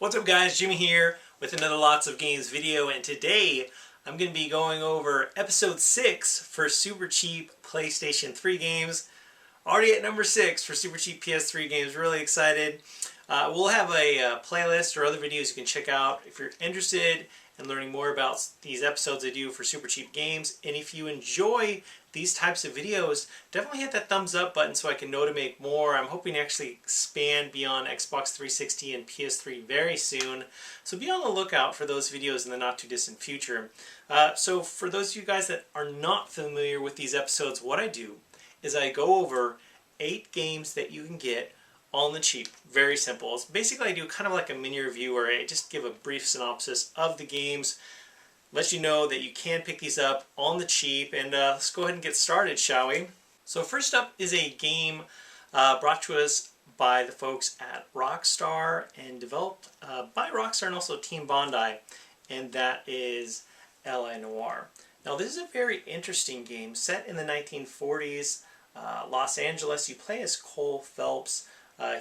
What's up guys, Jimmy here with another Lots of Games video, and today I'm going to be going over episode 6 for super cheap PlayStation 3 games. Already at number 6 for super cheap PS3 games, really excited. We'll have a playlist or other videos you can check out if you're interested in learning more about these episodes I do for super cheap games. And if you enjoy these types of videos, definitely hit that thumbs up button so I can know to make more. I'm hoping to actually expand beyond Xbox 360 and PS3 very soon. So be on the lookout for those videos in the not too distant future. So for those of you guys that are not familiar with these episodes, what I do is I go over 8 games that you can get on the cheap. Very simple. It's basically I do kind of like a mini review where I just give a brief synopsis of the games, let you know that you can pick these up on the cheap, and let's go ahead and get started, shall we? So first up is a game brought to us by the folks at Rockstar and developed by Rockstar and also Team Bondi, and that is Noir. Now this is a very interesting game set in the 1940s, Los Angeles. You play as Cole Phelps.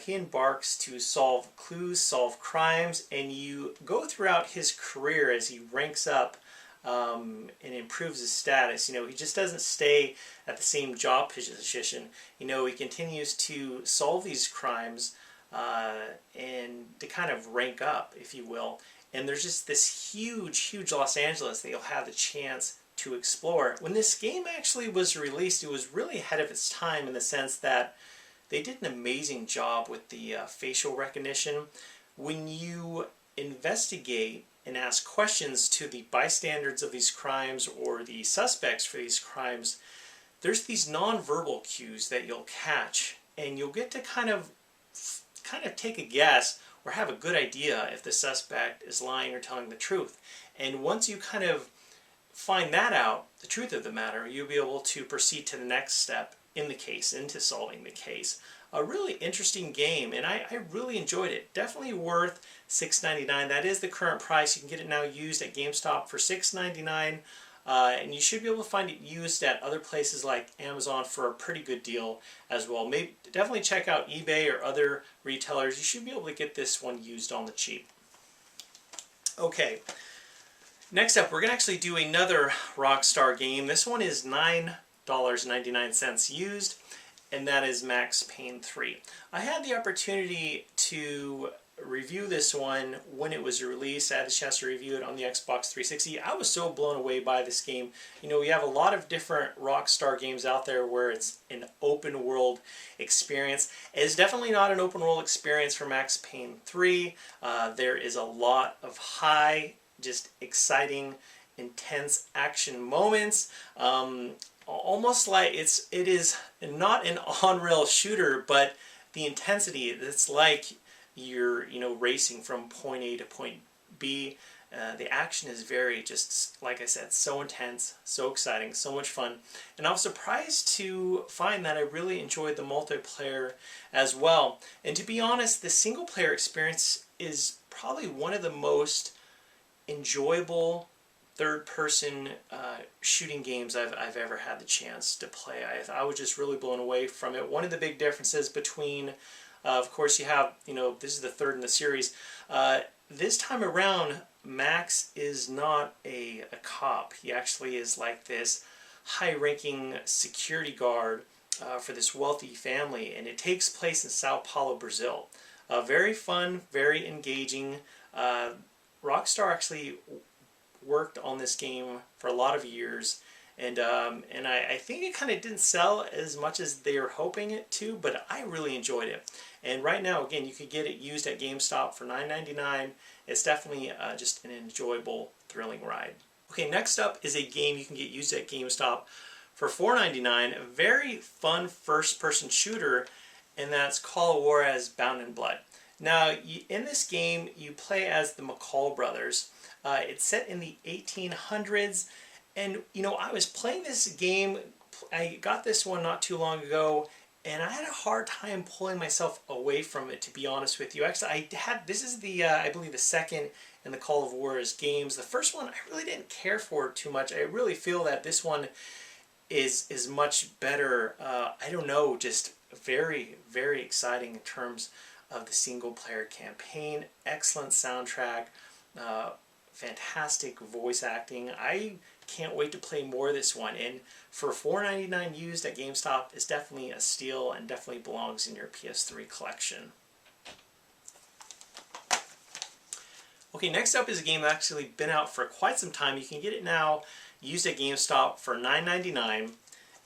He embarks to solve clues, solve crimes, and you go throughout his career as he ranks up and improves his status. You know, he just doesn't stay at the same job position. You know, he continues to solve these crimes and to kind of rank up, if you will. And there's just this huge Los Angeles that you'll have the chance to explore. When this game actually was released, it was really ahead of its time in the sense that they did an amazing job with the facial recognition. When you investigate and ask questions to the bystanders of these crimes or the suspects for these crimes, there's these non-verbal cues that you'll catch, and you'll get to kind of take a guess or have a good idea if the suspect is lying or telling the truth. And once you kind of find that out, the truth of the matter, you'll be able to proceed to the next step in the case, into solving the case. A really interesting game, and I really enjoyed it. Definitely worth $6.99. That is the current price. You can get it now used at GameStop for $6.99, and you should be able to find it used at other places like Amazon for a pretty good deal as well. Maybe definitely check out eBay or other retailers. You should be able to get this one used on the cheap. Okay, next up we're going to actually do another Rockstar game. This one is $9.99 used, and that is Max Payne 3. I had the opportunity to review this one when it was released. I had the chance to review it on the Xbox 360. I was so blown away by this game. You know, we have a lot of different Rockstar games out there where it's an open world experience. It's definitely not an open world experience for Max Payne 3. There is a lot of high, just exciting, intense action moments. Almost like it is not an on-rail shooter, but the intensity, it's like you're racing from point A to point B. The action is very, just like I said, so intense, so exciting, so much fun. And I was surprised to find that I really enjoyed the multiplayer as well. And to be honest, the single player experience is probably one of the most enjoyable third-person shooting games I've ever had the chance to play. I was just really blown away from it. One of the big differences between, of course, you have, this is the third in the series. This time around, Max is not a cop. He actually is like this high-ranking security guard for this wealthy family, and it takes place in Sao Paulo, Brazil. Very fun, very engaging. Rockstar actually worked on this game for a lot of years, and I think it kind of didn't sell as much as they were hoping it to, but I really enjoyed it. And right now, again, you could get it used at GameStop for $9.99. It's definitely just an enjoyable, thrilling ride. Okay, next up is a game you can get used at GameStop for $4.99. A very fun first-person shooter, and that's called Juarez Bound in Blood. Now, in this game, you play as the McCall brothers. It's set in the 1800s, and I was playing this game. I got this one not too long ago, and I had a hard time pulling myself away from it, to be honest with you. Actually, this is the I believe the second in the Call of Juarez games. The first one I really didn't care for too much. I really feel that this one is much better. I don't know, just very exciting in terms of the single-player campaign. Excellent soundtrack, fantastic voice acting. I can't wait to play more of this one, and for $4.99 used at GameStop, it's definitely a steal and definitely belongs in your PS3 collection. Okay, next up is a game that's actually been out for quite some time. You can get it now used at GameStop for $9.99,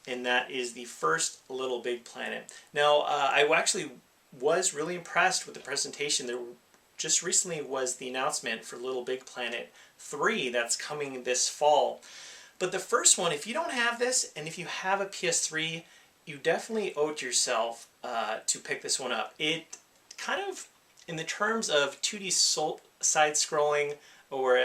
and that is the first LittleBigPlanet. Now, I actually was really impressed with the presentation. There just recently was the announcement for LittleBigPlanet 3 that's coming this fall. But the first one, if you don't have this, and if you have a PS3, you definitely owe it yourself to pick this one up. It kind of, in the terms of 2D side-scrolling or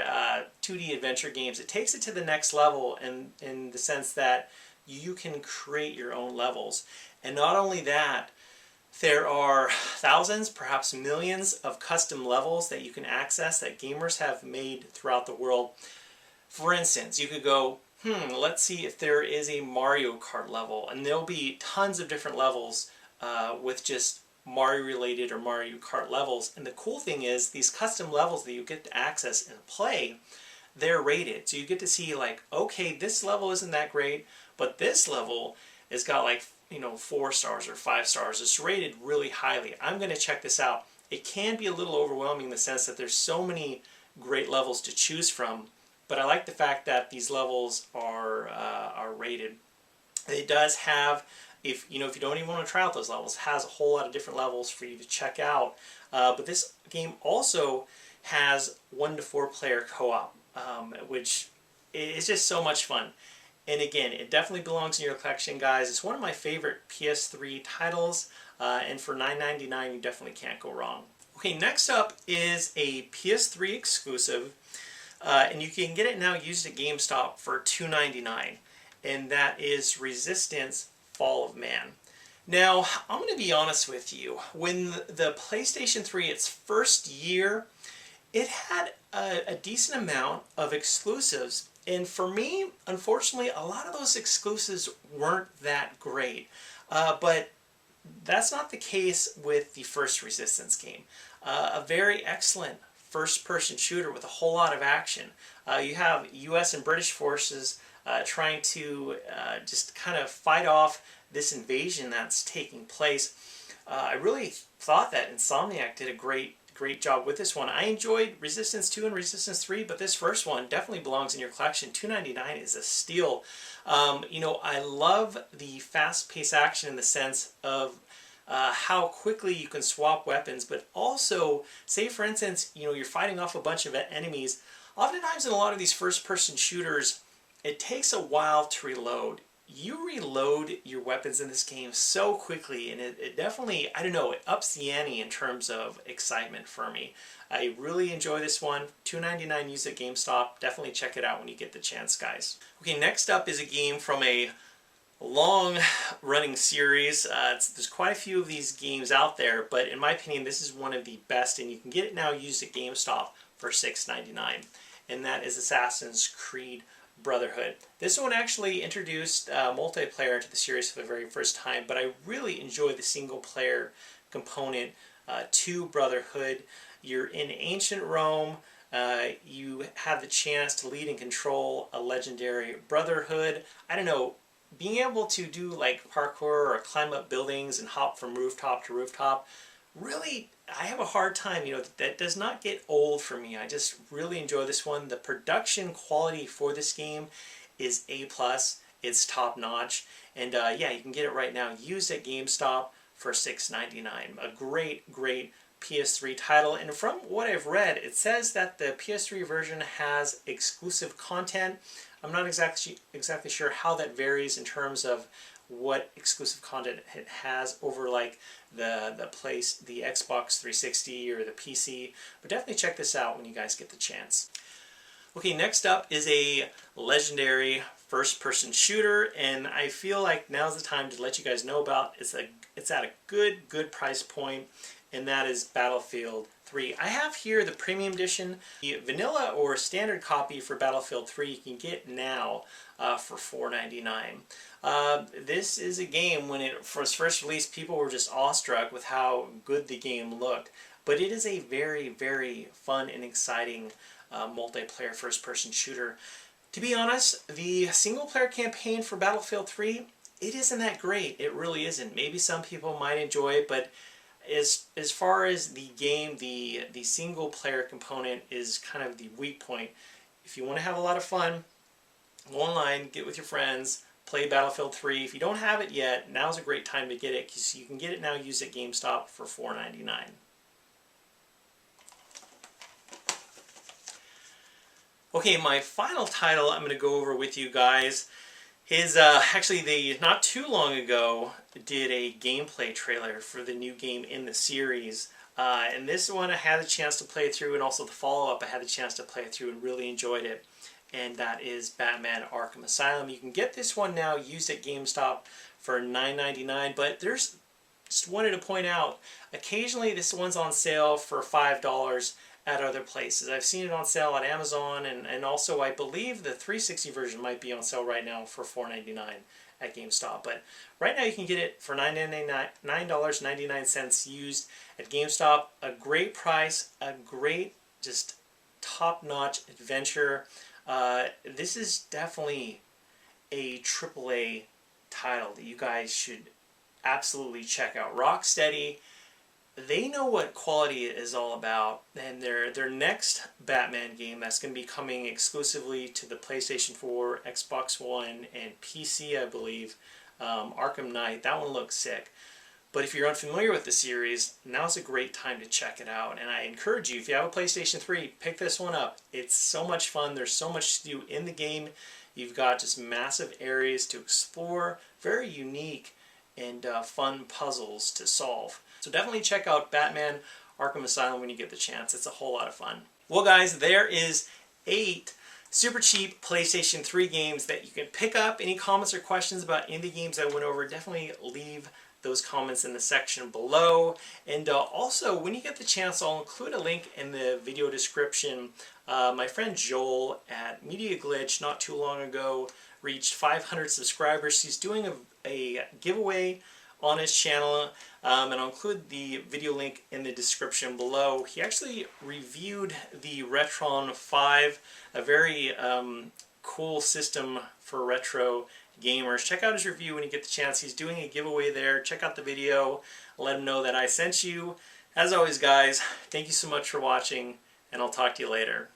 2D adventure games, it takes it to the next level in the sense that you can create your own levels. And not only that, there are thousands, perhaps millions of custom levels that you can access that gamers have made throughout the world. For instance, you could go, let's see if there is a Mario Kart level, and there'll be tons of different levels with just Mario related or Mario Kart levels. And the cool thing is these custom levels that you get to access and play, they're rated. So you get to see like, okay, this level isn't that great, but this level has got like, 4 stars or 5 stars. It's rated really highly. I'm going to check this out. It can be a little overwhelming in the sense that there's so many great levels to choose from, but I like the fact that these levels are rated. It does have, if you don't even want to try out those levels, it has a whole lot of different levels for you to check out. But this game also has 1 to 4 player co-op, which is just so much fun. And again, it definitely belongs in your collection, guys. It's one of my favorite PS3 titles, and for $9.99, you definitely can't go wrong. Okay, next up is a PS3 exclusive, and you can get it now used at GameStop for $2.99, and that is Resistance: Fall of Man. Now, I'm going to be honest with you. When the PlayStation 3, its first year, it had a decent amount of exclusives. And for me, unfortunately, a lot of those exclusives weren't that great. But that's not the case with the first Resistance game. A very excellent first-person shooter with a whole lot of action. You have US and British forces trying to just kind of fight off this invasion that's taking place. I really thought that Insomniac did a great job with this one. I enjoyed Resistance 2 and Resistance 3, but this first one definitely belongs in your collection. $2.99 is a steal. I love the fast-paced action in the sense of how quickly you can swap weapons, but also, say for instance, you're fighting off a bunch of enemies. Oftentimes in a lot of these first-person shooters, it takes a while to reload. You reload your weapons in this game so quickly, and it definitely, I don't know, it ups the ante in terms of excitement for me. I really enjoy this one. $2.99 used at GameStop. Definitely check it out when you get the chance, guys. Okay, next up is a game from a long-running series. There's quite a few of these games out there, but in my opinion, this is one of the best, and you can get it now used at GameStop for $6.99, and that is Assassin's Creed Brotherhood. This one actually introduced multiplayer to the series for the very first time, but I really enjoy the single player component to Brotherhood. You're in ancient Rome. You have the chance to lead and control a legendary brotherhood. I don't know, being able to do like parkour or climb up buildings and hop from rooftop to rooftop, really, I have a hard time, that does not get old for me. I just really enjoy this one. The production quality for this game is A+. It's top notch. And yeah, you can get it right now used at GameStop for $6.99. A great PS3 title. And from what I've read, it says that the PS3 version has exclusive content. I'm not exactly sure how that varies in terms of what exclusive content it has over like the Xbox 360 or the PC, but definitely check this out when you guys get the chance. Okay, next up is a legendary first-person shooter, and I feel like now's the time to let you guys know about. It's at a good price point, and that is Battlefield 3. I have here the premium edition. The vanilla or standard copy for Battlefield 3 you can get now for $4.99. This is a game, when it was first released, people were just awestruck with how good the game looked. But it is a very, very fun and exciting multiplayer first-person shooter. To be honest, the single-player campaign for Battlefield 3, it isn't that great. It really isn't. Maybe some people might enjoy it, but as far as the game, the single-player component is kind of the weak point. If you want to have a lot of fun, go online, get with your friends, play Battlefield 3. If you don't have it yet, now's a great time to get it, because you can get it now used at GameStop for $4.99. Okay, my final title I'm going to go over with you guys is actually, they not too long ago did a gameplay trailer for the new game in the series. And this one I had a chance to play through, and also the follow-up I had a chance to play through and really enjoyed it. And that is Batman Arkham Asylum. You can get this one now used at GameStop for $9.99, but there's, just wanted to point out, occasionally this one's on sale for $5 at other places. I've seen it on sale at Amazon, and also I believe the 360 version might be on sale right now for $4.99 at GameStop. But right now you can get it for $9.99 used at GameStop. A great price, a great, just top-notch adventure. This is definitely a AAA title that you guys should absolutely check out. Rocksteady, they know what quality is all about, and their next Batman game that's going to be coming exclusively to the PlayStation 4, Xbox One, and PC, I believe, Arkham Knight, that one looks sick. But if you're unfamiliar with the series, now's a great time to check it out. And I encourage you, if you have a PlayStation 3, pick this one up. It's so much fun. There's so much to do in the game. You've got just massive areas to explore, very unique and fun puzzles to solve. So definitely check out Batman Arkham Asylum when you get the chance. It's a whole lot of fun. Well guys, there is 8 super cheap PlayStation 3 games that you can pick up. Any comments or questions about any of the games I went over, definitely leave those comments in the section below. And also, when you get the chance, I'll include a link in the video description. My friend Joel at Media Glitch not too long ago reached 500 subscribers. He's doing a giveaway on his channel, and I'll include the video link in the description below. He actually reviewed the Retron 5, a very cool system for retro gamers. Check out his review when you get the chance. He's doing a giveaway there. Check out the video. Let him know that I sent you. As always, guys, thank you so much for watching, and I'll talk to you later.